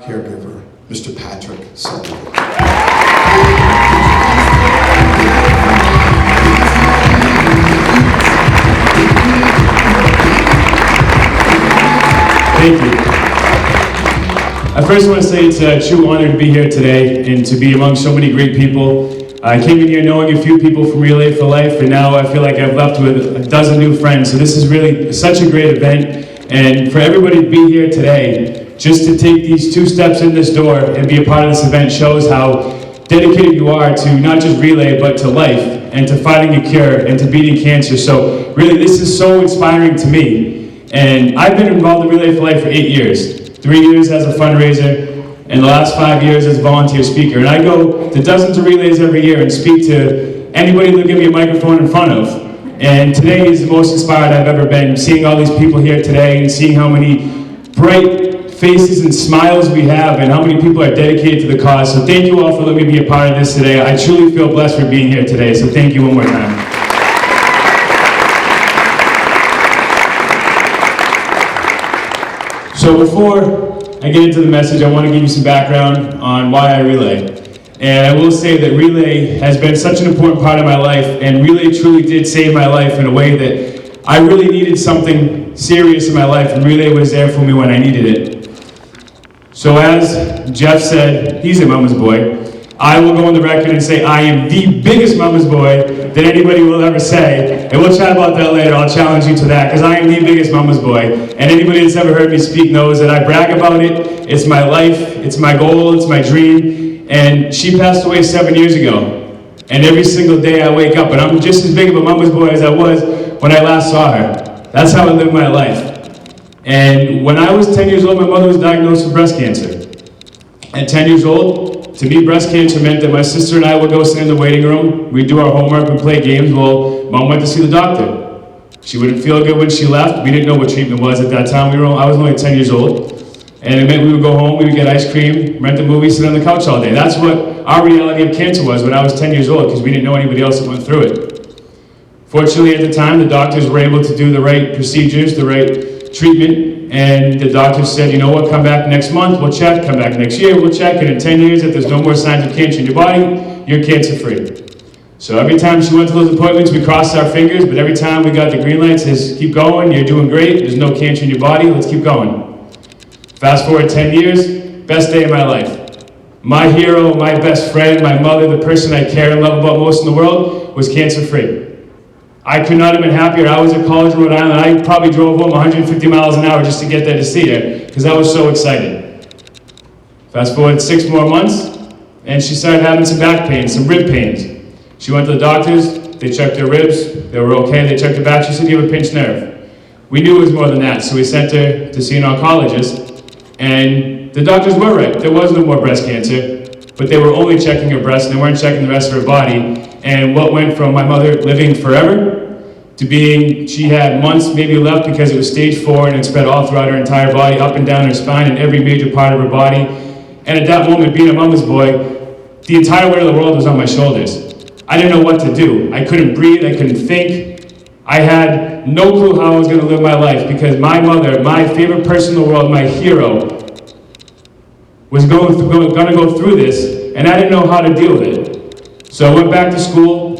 caregiver, Mr. Patrick Sullivan. Thank you. I first want to say it's a true honor to be here today and to be among so many great people. I came in here knowing a few people from Relay for Life, and now I feel like I've left with a dozen new friends. So this is really such a great event, and for everybody to be here today, just to take these 2 steps in this door and be a part of this event shows how dedicated you are to not just Relay, but to life, and to finding a cure, and to beating cancer. So really, this is so inspiring to me. And I've been involved in Relay for Life for 8 years. 3 years as a fundraiser, and the last 5 years as a volunteer speaker. And I go to dozens of relays every year and speak to anybody that'll give me a microphone in front of. And today is the most inspired I've ever been, seeing all these people here today and seeing how many bright faces and smiles we have and how many people are dedicated to the cause. So thank you all for letting me be a part of this today. I truly feel blessed for being here today, so thank you one more time. So before I get into the message, I want to give you some background on why I relay. And I will say that Relay has been such an important part of my life, and Relay truly did save my life in a way that I really needed something serious in my life, and Relay was there for me when I needed it. So as Jeff said, he's a mama's boy. I will go on the record and say I am the biggest mama's boy that anybody will ever say, and we'll chat about that later. I'll challenge you to that, because I am the biggest mama's boy, and anybody that's ever heard me speak knows that I brag about it. It's my life, it's my goal, it's my dream, and she passed away 7 years ago, and every single day I wake up, and I'm just as big of a mama's boy as I was when I last saw her. That's how I live my life. And when I was 10 years old, my mother was diagnosed with breast cancer. At 10 years old, to me, breast cancer meant that my sister and I would go sit in the waiting room, we'd do our homework, we'd play games. Well, Mom went to see the doctor. She wouldn't feel good when she left. We didn't know what treatment was at that time. I was only 10 years old. And it meant we would go home, we would get ice cream, rent a movie, sit on the couch all day. That's what our reality of cancer was when I was 10 years old, because we didn't know anybody else that went through it. Fortunately, at the time, the doctors were able to do the right procedures, the right treatment, and the doctors said, you know what, come back next month, we'll check, come back next year, we'll check, and in 10 years, if there's no more signs of cancer in your body, you're cancer-free. So every time she went to those appointments, we crossed our fingers, but every time we got the green light, says, keep going, you're doing great, there's no cancer in your body, let's keep going. Fast forward 10 years, best day of my life. My hero, my best friend, my mother, the person I care and love about most in the world, was cancer-free. I could not have been happier. I was at college in Rhode Island. I probably drove home 150 miles an hour just to get there to see her, because I was so excited. Fast forward 6 more months, and she started having some back pain, some rib pains. She went to the doctors, they checked her ribs, they were okay, they checked her back, she said, you have a pinched nerve. We knew it was more than that, so we sent her to see an oncologist, and the doctors were right. There was no more breast cancer, but they were only checking her breast, and they weren't checking the rest of her body. And what went from my mother living forever to being, she had months maybe left because it was stage 4 and it spread all throughout her entire body, up and down her spine and every major part of her body. And at that moment, being a mama's boy, the entire weight of the world was on my shoulders. I didn't know what to do. I couldn't breathe, I couldn't think. I had no clue how I was going to live my life, because my mother, my favorite person in the world, my hero, was going to go through this, and I didn't know how to deal with it. So I went back to school,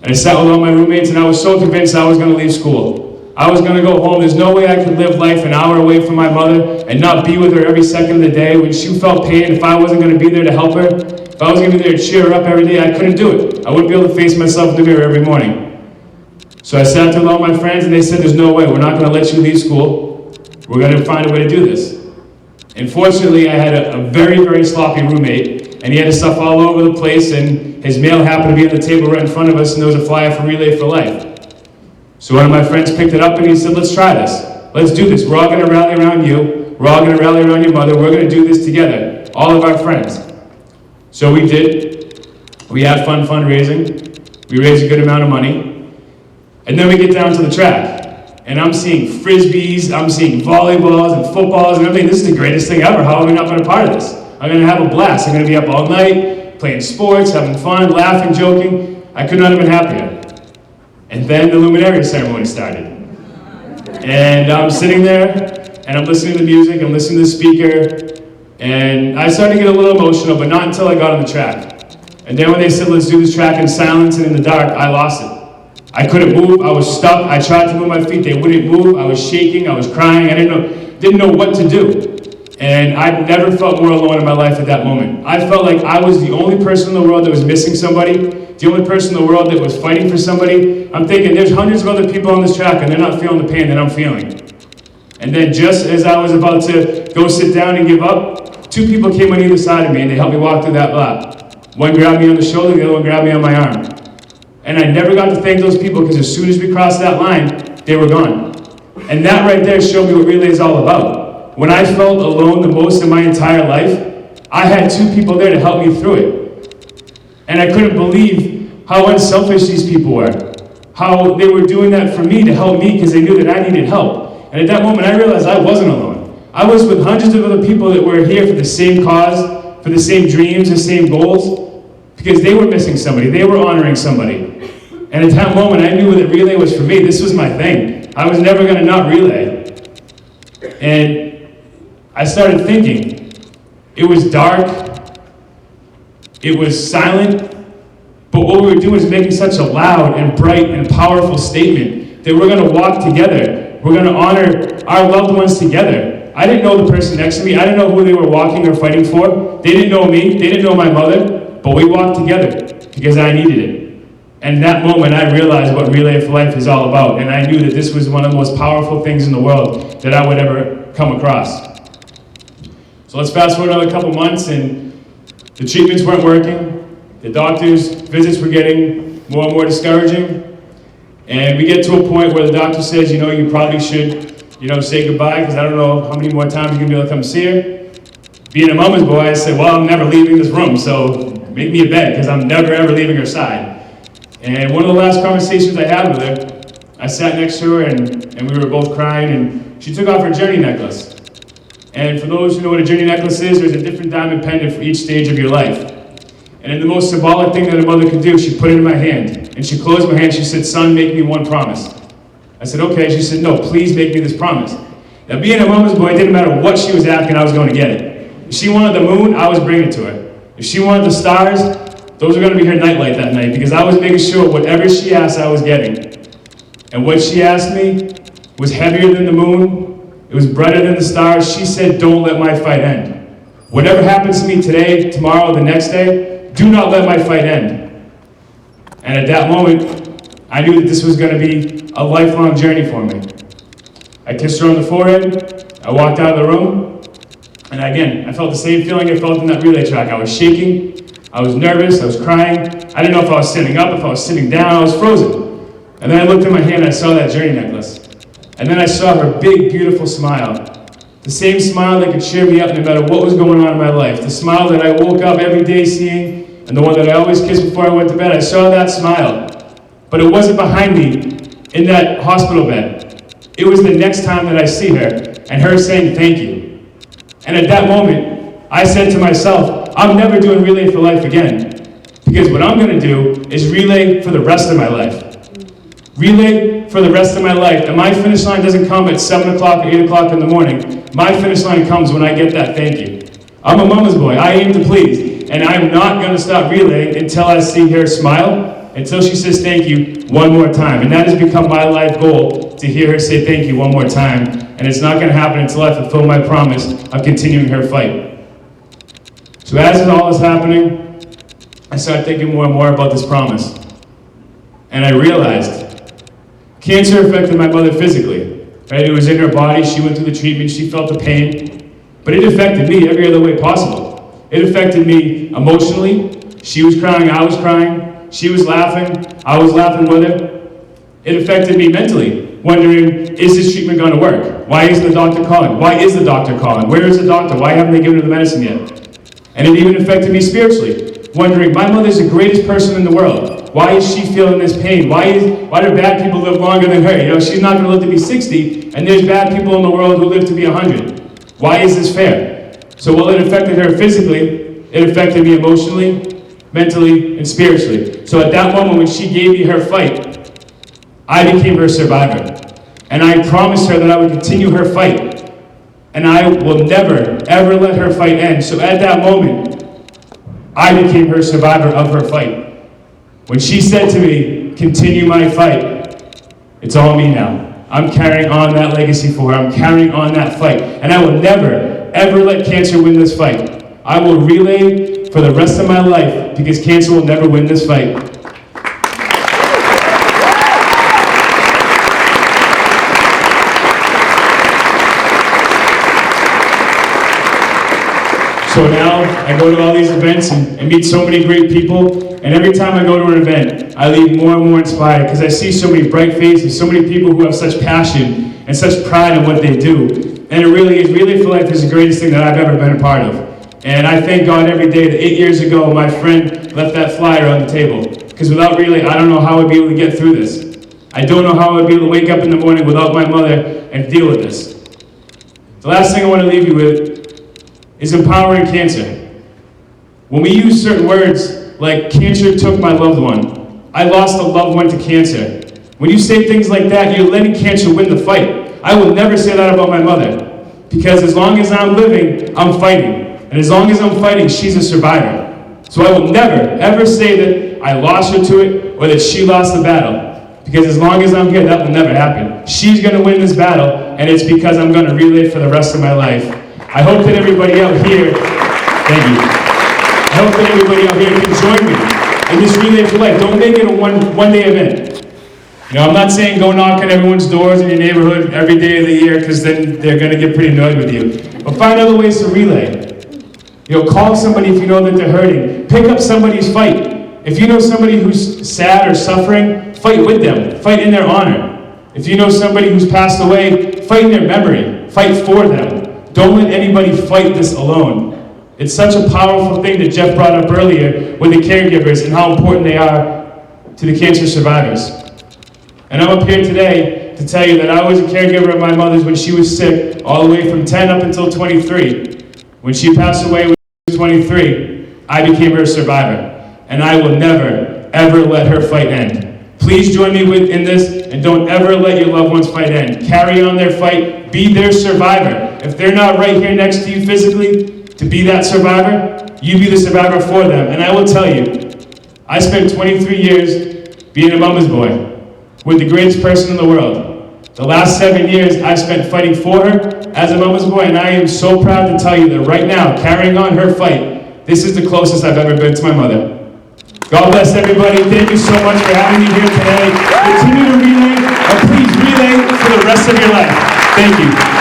and I sat with all my roommates, and I was so convinced I was going to leave school. I was going to go home. There's no way I could live life an hour away from my mother and not be with her every second of the day. When she felt pain, if I wasn't going to be there to help her, if I wasn't going to be there to cheer her up every day, I couldn't do it. I wouldn't be able to face myself in the mirror every morning. So I sat there with all my friends, and they said, there's no way. We're not going to let you leave school. We're going to find a way to do this. And fortunately, I had a very, very sloppy roommate, and he had his stuff all over the place, and his mail happened to be on the table right in front of us, and there was a flyer for Relay for Life. So one of my friends picked it up, and he said, let's try this. Let's do this. We're all going to rally around you. We're all going to rally around your mother. We're going to do this together, all of our friends. So we did. We had fun fundraising. We raised a good amount of money. And then we get down to the track, and I'm seeing frisbees, I'm seeing volleyballs and footballs and everything. This is the greatest thing ever. How have we not been a part of this? I'm going to have a blast. I'm going to be up all night, playing sports, having fun, laughing, joking. I could not have been happier. And then the luminary ceremony started. And I'm sitting there, and I'm listening to the music, I'm listening to the speaker, And I started to get a little emotional, but not until I got on the track. And then when they said, let's do this track in silence and in the dark, I lost it. I couldn't move, I was stuck, I tried to move my feet, they wouldn't move, I was shaking, I was crying, I didn't know what to do. And I've never felt more alone in my life at that moment. I felt like I was the only person in the world that was missing somebody, the only person in the world that was fighting for somebody. I'm thinking there's hundreds of other people on this track and they're not feeling the pain that I'm feeling. And then just as I was about to go sit down and give up, two people came on either side of me and they helped me walk through that lap. One grabbed me on the shoulder, the other one grabbed me on my arm. And I never got to thank those people because as soon as we crossed that line, they were gone. And that right there showed me what relay is all about. When I felt alone the most in my entire life, I had two people there to help me through it. And I couldn't believe how unselfish these people were. How they were doing that for me to help me because they knew that I needed help. And at that moment I realized I wasn't alone. I was with hundreds of other people that were here for the same cause, for the same dreams, the same goals, because they were missing somebody, they were honoring somebody. And at that moment, I knew that relay was for me. This was my thing. I was never going to not relay. And I started thinking. It was dark. It was silent. But what we were doing is making such a loud and bright and powerful statement that we're going to walk together. We're going to honor our loved ones together. I didn't know the person next to me. I didn't know who they were walking or fighting for. They didn't know me. They didn't know my mother. But we walked together because I needed it. And that moment, I realized what Relay for Life is all about. And I knew that this was one of the most powerful things in the world that I would ever come across. So let's fast forward another couple months, and the treatments weren't working. The doctor's visits were getting more and more discouraging. And we get to a point where the doctor says, you probably should, say goodbye, because I don't know how many more times you're going to be able to come see her. Being a mama's boy, I said, well, I'm never leaving this room, so make me a bed, because I'm never, ever leaving her side. And one of the last conversations I had with her, I sat next to her and we were both crying, and she took off her journey necklace. And for those who know what a journey necklace is, there's a different diamond pendant for each stage of your life. And in the most symbolic thing that a mother could do, she put it in my hand. And she closed my hand, she said, son, make me one promise. I said, okay. She said, no, please make me this promise. Now being a mama's boy, it didn't matter what she was asking, I was going to get it. If she wanted the moon, I was bringing it to her. If she wanted the stars, those were going to be her nightlight that night, because I was making sure whatever she asked, I was getting. And what she asked me was heavier than the moon. It was brighter than the stars. She said, don't let my fight end. Whatever happens to me today, tomorrow, the next day, do not let my fight end. And at that moment, I knew that this was going to be a lifelong journey for me. I kissed her on the forehead. I walked out of the room. And again, I felt the same feeling I felt in that relay track. I was shaking. I was nervous, I was crying. I didn't know if I was sitting up, if I was sitting down, I was frozen. And then I looked at my hand and I saw that journey necklace. And then I saw her big, beautiful smile. The same smile that could cheer me up no matter what was going on in my life. The smile that I woke up every day seeing, and the one that I always kissed before I went to bed. I saw that smile. But it wasn't behind me in that hospital bed. It was the next time that I see her, and her saying thank you. And at that moment, I said to myself, I'm never doing Relay for Life again, because what I'm going to do is relay for the rest of my life. Relay for the rest of my life. And my finish line doesn't come at 7 o'clock or 8 o'clock in the morning. My finish line comes when I get that thank you. I'm a mama's boy. I aim to please. And I'm not going to stop relaying until I see her smile, until she says thank you one more time. And that has become my life goal, to hear her say thank you one more time. And it's not going to happen until I fulfill my promise of continuing her fight. So as all is happening, I started thinking more and more about this promise. And I realized cancer affected my mother physically. Right? It was in her body, she went through the treatment, she felt the pain. But it affected me every other way possible. It affected me emotionally. She was crying, I was crying. She was laughing, I was laughing with her. It affected me mentally, wondering, is this treatment going to work? Why isn't the doctor calling? Why is the doctor calling? Where is the doctor? Why haven't they given her the medicine yet? And it even affected me spiritually, wondering, my mother's the greatest person in the world. Why is she feeling this pain? Why do bad people live longer than her? She's not going to live to be 60, and there's bad people in the world who live to be 100. Why is this fair? So while it affected her physically, it affected me emotionally, mentally, and spiritually. So at that moment when she gave me her fight, I became her survivor. And I promised her that I would continue her fight. And I will never, ever let her fight end. So at that moment, I became her survivor of her fight. When she said to me, continue my fight, it's all me now. I'm carrying on that legacy for her. I'm carrying on that fight. And I will never, ever let cancer win this fight. I will relay for the rest of my life because cancer will never win this fight. So now I go to all these events and meet so many great people, and every time I go to an event, I leave more and more inspired because I see so many bright faces, so many people who have such passion and such pride in what they do. And it really feel like this is the greatest thing that I've ever been a part of. And I thank God every day that 8 years ago, my friend left that flyer on the table. Because without Relay, I don't know how I'd be able to get through this. I don't know how I'd be able to wake up in the morning without my mother and deal with this. The last thing I want to leave you with is empowering cancer. When we use certain words like cancer took my loved one, I lost a loved one to cancer. When you say things like that, you're letting cancer win the fight. I will never say that about my mother, because as long as I'm living, I'm fighting. And as long as I'm fighting, she's a survivor. So I will never, ever say that I lost her to it or that she lost the battle. Because as long as I'm here, that will never happen. She's gonna win this battle, and it's because I'm gonna relay for the rest of my life. I hope that everybody out here, thank you. I hope that everybody out here can join me in this Relay for Life. Don't make it a one-day event. You know, I'm not saying go knock on everyone's doors in your neighborhood every day of the year, because then they're gonna get pretty annoyed with you. But find other ways to relay. You know, call somebody if you know that they're hurting. Pick up somebody's fight. If you know somebody who's sad or suffering, fight with them. Fight in their honor. If you know somebody who's passed away, fight in their memory. Fight for them. Don't let anybody fight this alone. It's such a powerful thing that Jeff brought up earlier with the caregivers and how important they are to the cancer survivors. And I'm up here today to tell you that I was a caregiver of my mother's when she was sick, all the way from 10 up until 23. When she passed away when she was 23, I became her survivor. And I will never, ever let her fight end. Please join me in this, and don't ever let your loved one's fight end. Carry on their fight, be their survivor. If they're not right here next to you physically, to be that survivor, you be the survivor for them. And I will tell you, I spent 23 years being a mama's boy with the greatest person in the world. The last 7 years I've spent fighting for her as a mama's boy, and I am so proud to tell you that right now, carrying on her fight, this is the closest I've ever been to my mother. God bless everybody. Thank you so much for having me here today. Continue to relay, or please relay for the rest of your life. Thank you.